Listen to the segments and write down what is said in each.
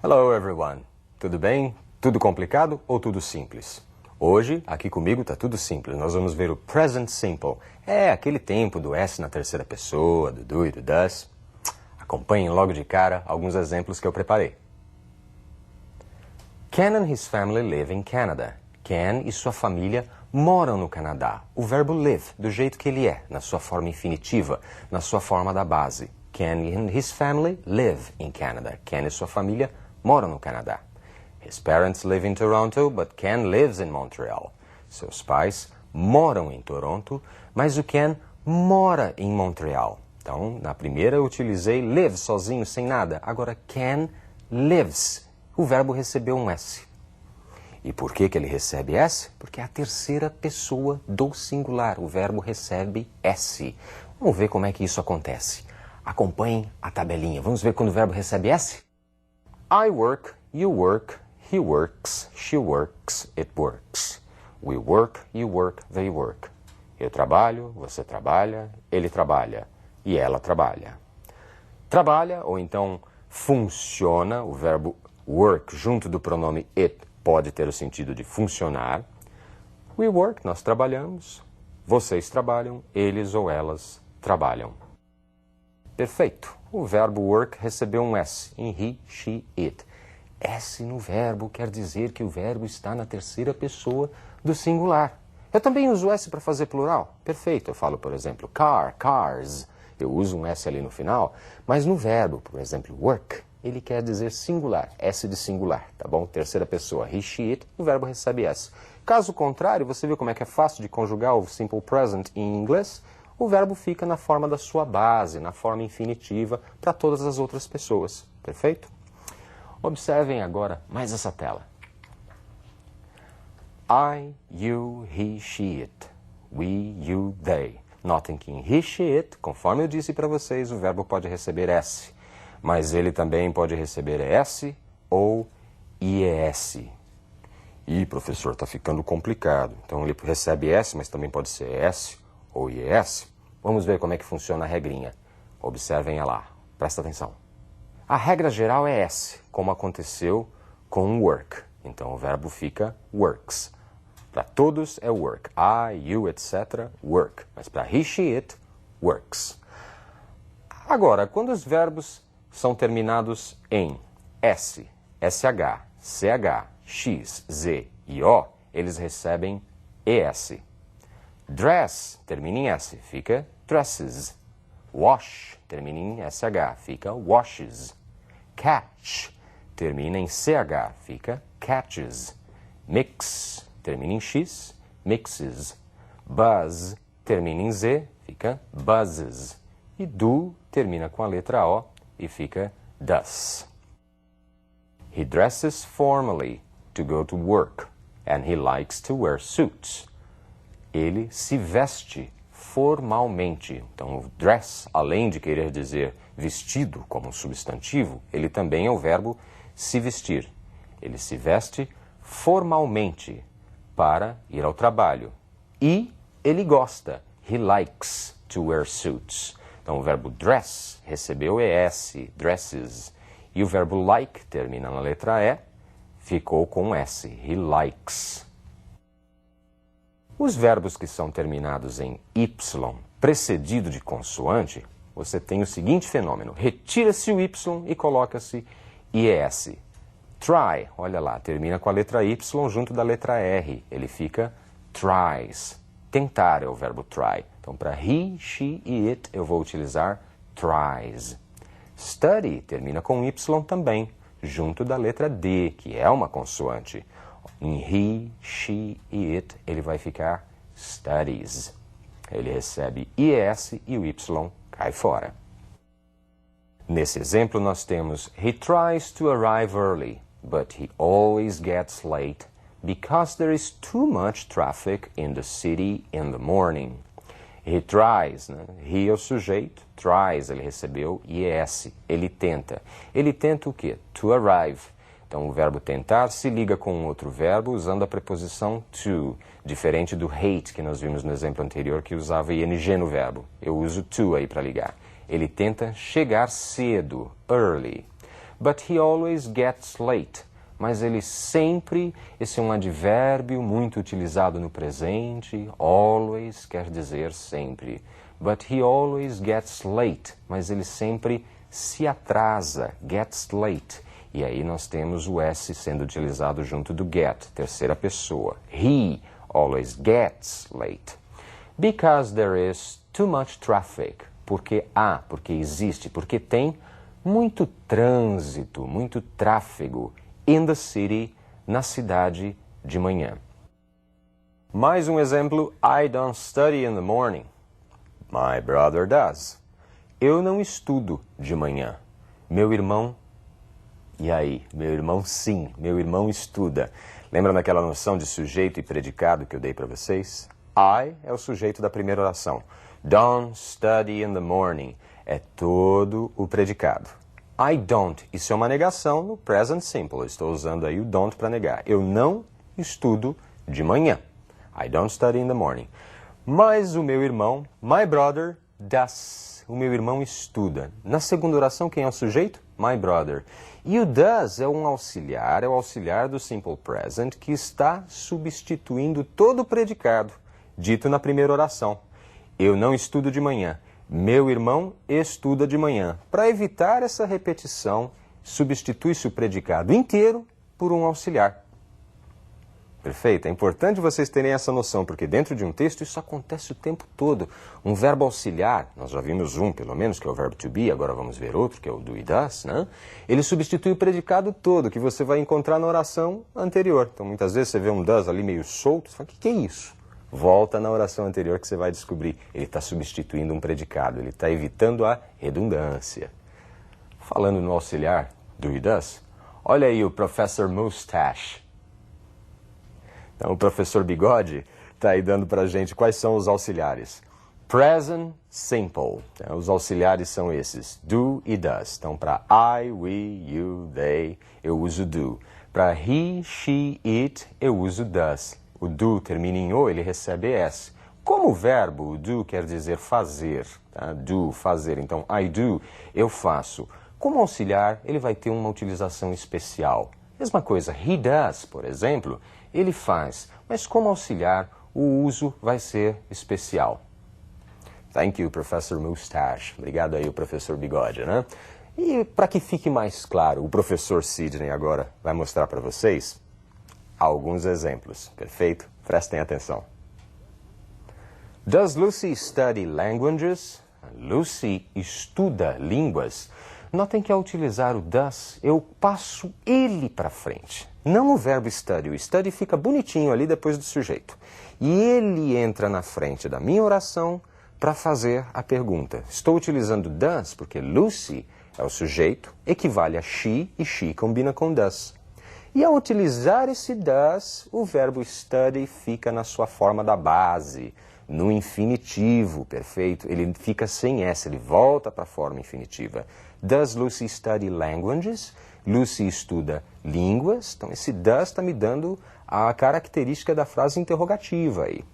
Hello everyone! Tudo bem? Tudo complicado ou tudo simples? Hoje, aqui comigo tá tudo simples. Nós vamos ver o present simple. É aquele tempo do S na terceira pessoa, do do e do does. Acompanhem logo de cara alguns exemplos que eu preparei. Ken and his family live in Canada. Ken e sua família moram no Canadá. O verbo live, do jeito que ele é, na sua forma infinitiva, na sua forma da base. Ken and his family live in Canada. Ken e sua família moram no Canadá. His parents live in Toronto, but Ken lives in Montreal. Seus pais moram em Toronto, mas o Ken mora em Montreal. Então, na primeira eu utilizei live sozinho, sem nada. Agora, Ken lives. O verbo recebeu um S. E por que ele recebe S? Porque é a terceira pessoa do singular. O verbo recebe S. Vamos ver como é que isso acontece. Acompanhem a tabelinha. Vamos ver quando o verbo recebe S? I work, you work, he works, she works, it works. We work, you work, they work. Eu trabalho, você trabalha, ele trabalha e ela trabalha. Trabalha, ou então funciona, o verbo work junto do pronome it pode ter o sentido de funcionar. We work, nós trabalhamos, vocês trabalham, eles ou elas trabalham. Perfeito. O verbo work recebeu um S em he, she, it. S no verbo quer dizer que o verbo está na terceira pessoa do singular. Eu também uso S para fazer plural. Perfeito. Eu falo, por exemplo, car, cars. Eu uso um S ali no final. Mas no verbo, por exemplo, work, ele quer dizer singular. S de singular, tá bom? Terceira pessoa. He, she, it. O verbo recebe S. Caso contrário, você viu como é que é fácil de conjugar o simple present em inglês? O verbo fica na forma da sua base, na forma infinitiva, para todas as outras pessoas. Perfeito? Observem agora mais essa tela. I, you, he, she, it. We, you, they. Notem que em he, she, it, conforme eu disse para vocês, o verbo pode receber S. Mas ele também pode receber S ou IES. Ih, professor, está ficando complicado. Então ele recebe S, mas também pode ser S ou IES. Vamos ver como é que funciona a regrinha. Observem lá. Presta atenção. A regra geral é S, como aconteceu com work. Então o verbo fica works. Para todos é work. I, you, etc. work. Mas para he, she, it, works. Agora, quando os verbos são terminados em S, SH, CH, X, Z e O, eles recebem ES. Dress termina em S, fica dresses. Wash termina em SH, fica washes. Catch termina em CH, fica catches. Mix termina em X, mixes. Buzz termina em Z, fica buzzes. E do termina com a letra O e fica does. He dresses formally to go to work, and he likes to wear suits. Ele se veste formalmente. Então, o dress, além de querer dizer vestido como um substantivo, ele também é o verbo se vestir. Ele se veste formalmente para ir ao trabalho. E ele gosta. He likes to wear suits. Então, o verbo dress recebeu ES, dresses. E o verbo like termina na letra E, ficou com S. He likes. Os verbos que são terminados em Y, precedido de consoante, você tem o seguinte fenômeno. Retira-se o Y e coloca-se IES. Try, olha lá, termina com a letra Y junto da letra R. Ele fica tries. Tentar é o verbo try. Então, para he, she e it, eu vou utilizar tries. Study termina com Y também, junto da letra D, que é uma consoante. Em he, she e it, ele vai ficar studies. Ele recebe IES e o Y cai fora. Nesse exemplo, nós temos He tries to arrive early, but he always gets late because there is too much traffic in the city in the morning. He tries, né? He é o sujeito, tries, ele recebeu IES, ele tenta. Ele tenta o quê? To arrive. Então, o verbo tentar se liga com um outro verbo usando a preposição to, diferente do hate, que nós vimos no exemplo anterior, que usava ing no verbo. Eu uso to aí para ligar. Ele tenta chegar cedo, early. But he always gets late. Mas ele sempre, esse é um advérbio muito utilizado no presente, always quer dizer sempre. But he always gets late, mas ele sempre se atrasa, gets late. E aí nós temos o S sendo utilizado junto do get, terceira pessoa. He always gets late. Because there is too much traffic. Porque existe, porque tem muito trânsito, muito tráfego. In the city, na cidade de manhã. Mais um exemplo, I don't study in the morning. My brother does. Eu não estudo de manhã. Meu irmão, e aí? Meu irmão sim, meu irmão estuda. Lembra daquela noção de sujeito e predicado que eu dei para vocês? I é o sujeito da primeira oração. Don't study in the morning é todo o predicado. I don't, isso é uma negação no present simple. Eu estou usando aí o don't para negar. Eu não estudo de manhã. I don't study in the morning. Mas o meu irmão, my brother, does. O meu irmão estuda. Na segunda oração, quem é o sujeito? My brother. E o does é um auxiliar, é o auxiliar do simple present que está substituindo todo o predicado, dito na primeira oração. Eu não estudo de manhã. Meu irmão estuda de manhã. Para evitar essa repetição, substitui-se o predicado inteiro por um auxiliar. Perfeito? É importante vocês terem essa noção, porque dentro de um texto isso acontece o tempo todo. Um verbo auxiliar, nós já vimos um pelo menos, que é o verbo to be, agora vamos ver outro, que é o do e does, né? Ele substitui o predicado todo, que você vai encontrar na oração anterior. Então muitas vezes você vê um does ali meio solto, você fala, o que é isso? Volta na oração anterior que você vai descobrir. Ele está substituindo um predicado, ele está evitando a redundância. Falando no auxiliar do e does, olha aí o Professor Mustache. Então o professor Bigode está aí dando para a gente quais são os auxiliares. Present simple. Então, os auxiliares são esses, do e does. Então para I, we, you, they, eu uso do. Para he, she, it, eu uso does. O do termina em o, ele recebe S. Como o verbo, o do quer dizer fazer, tá? Do, fazer. Então, I do, eu faço. Como auxiliar, ele vai ter uma utilização especial. Mesma coisa, he does, por exemplo, ele faz. Mas como auxiliar, o uso vai ser especial. Thank you, Professor Mustache. Obrigado aí, o professor Bigode, né? E para que fique mais claro, o professor Sidney agora vai mostrar para vocês alguns exemplos, perfeito? Prestem atenção. Does Lucy study languages? Lucy estuda línguas. Notem que ao utilizar o does, eu passo ele para frente. Não o verbo study. O study fica bonitinho ali depois do sujeito. E ele entra na frente da minha oração para fazer a pergunta. Estou utilizando does porque Lucy é o sujeito, equivale a she e she combina com does. E ao utilizar esse does, o verbo study fica na sua forma da base, no infinitivo, perfeito? Ele fica sem S, ele volta para a forma infinitiva. Does Lucy study languages? Lucy estuda línguas. Então esse does está me dando a característica da frase interrogativa aí.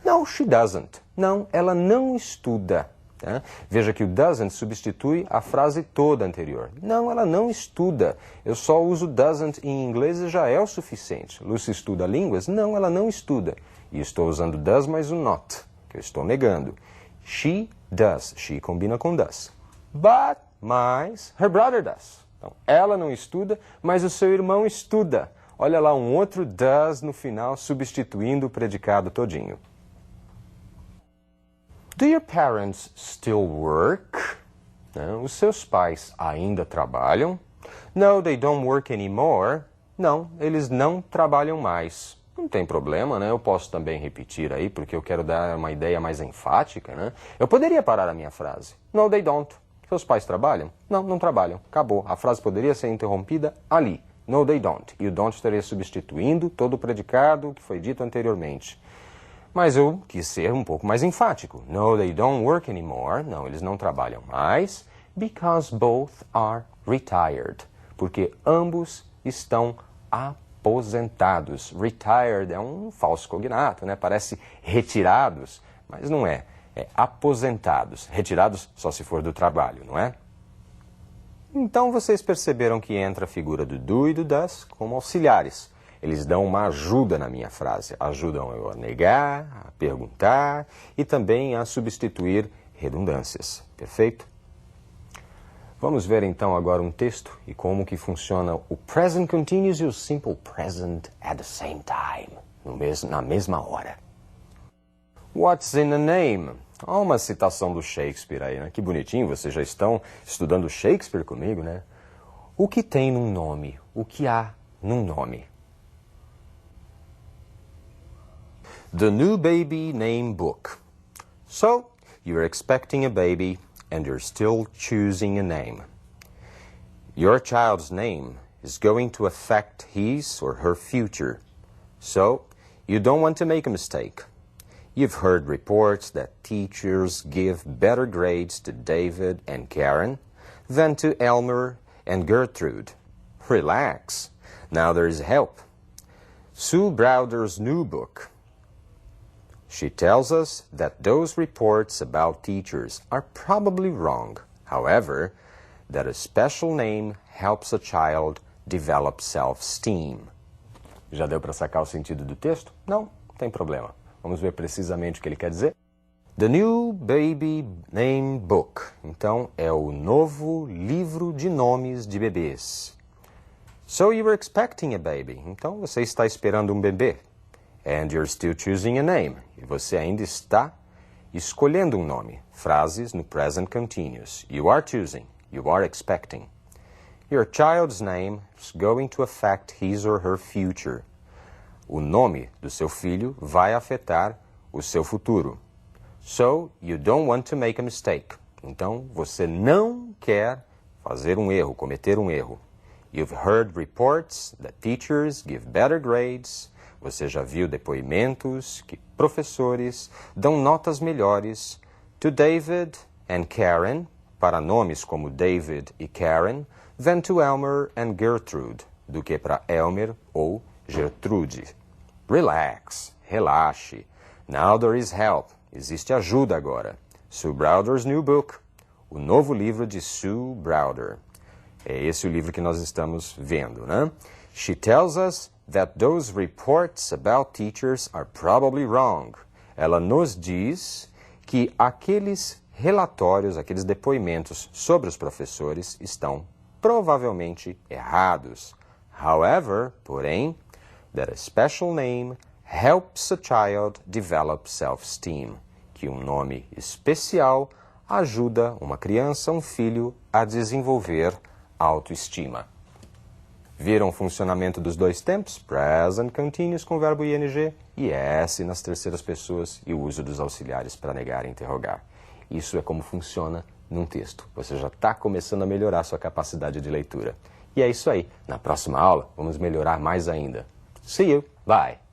No, she doesn't. Não, ela não estuda. Tá? Veja que o doesn't substitui a frase toda anterior. Não, ela não estuda. Eu só uso doesn't em inglês e já é o suficiente. Lucy estuda línguas? Não, ela não estuda. E estou usando does mais o not, que eu estou negando. She does. She combina com does. But, mas, her brother does. Então, ela não estuda, mas o seu irmão estuda. Olha lá, um outro does no final, substituindo o predicado todinho. Do your parents still work? Não, os seus pais ainda trabalham? No, they don't work anymore. Não, eles não trabalham mais. Não tem problema, né? Eu posso também repetir aí, porque eu quero dar uma ideia mais enfática, né? Eu poderia parar a minha frase. No, they don't. Seus pais trabalham? Não, não trabalham. Acabou. A frase poderia ser interrompida ali. No, they don't. E o don't estaria substituindo todo o predicado que foi dito anteriormente. Mas eu quis ser um pouco mais enfático. No, they don't work anymore. Não, eles não trabalham mais. Because both are retired. Porque ambos estão aposentados. Retired é um falso cognato, né? Parece retirados, mas não é. É aposentados. Retirados só se for do trabalho, não é? Então vocês perceberam que entra a figura do do e do does como auxiliares. Eles dão uma ajuda na minha frase. Ajudam eu a negar, a perguntar e também a substituir redundâncias. Perfeito? Vamos ver então agora um texto e como que funciona o present continuous e o simple present at the same time, na mesma hora. What's in a name? Há uma citação do Shakespeare aí, né? Que bonitinho, vocês já estão estudando Shakespeare comigo, né? O que tem num nome? O que há num nome? The new baby name book. So, you're expecting a baby and you're still choosing a name. Your child's name is going to affect his or her future. So, you don't want to make a mistake. You've heard reports that teachers give better grades to David and Karen than to Elmer and Gertrude. Relax. Now there's help. Sue Browder's new book. She tells us that those reports about teachers are probably wrong. However, that a special name helps a child develop self-esteem. Já deu para sacar o sentido do texto? Não tem problema. Vamos ver precisamente o que ele quer dizer. The New Baby Name Book. Então, é o novo livro de nomes de bebês. So you were expecting a baby. Então, você está esperando um bebê. And you're still choosing a name. E você ainda está escolhendo um nome. Frases no present continuous. You are choosing. You are expecting. Your child's name is going to affect his or her future. O nome do seu filho vai afetar o seu futuro. So, you don't want to make a mistake. Então, você não quer fazer um erro, cometer um erro. You've heard reports that teachers give better grades. Você já viu depoimentos que professores dão notas melhores to David and Karen, para nomes como David e Karen, than to Elmer and Gertrude, do que para Elmer ou Gertrude. Relax, relaxe. Now there is help. Existe ajuda agora. Sue Browder's new book. O novo livro de Sue Browder. É esse o livro que nós estamos vendo, né? She tells us that those reports about teachers are probably wrong. Ela nos diz que aqueles relatórios, aqueles depoimentos sobre os professores estão provavelmente errados. However, porém, that a special name helps a child develop self-esteem. Que um nome especial ajuda uma criança, um filho, a desenvolver autoestima. Viram o funcionamento dos dois tempos? Present continuous com o verbo ing e S nas terceiras pessoas e o uso dos auxiliares para negar e interrogar. Isso é como funciona num texto. Você já está começando a melhorar sua capacidade de leitura. E é isso aí. Na próxima aula, vamos melhorar mais ainda. See you. Bye.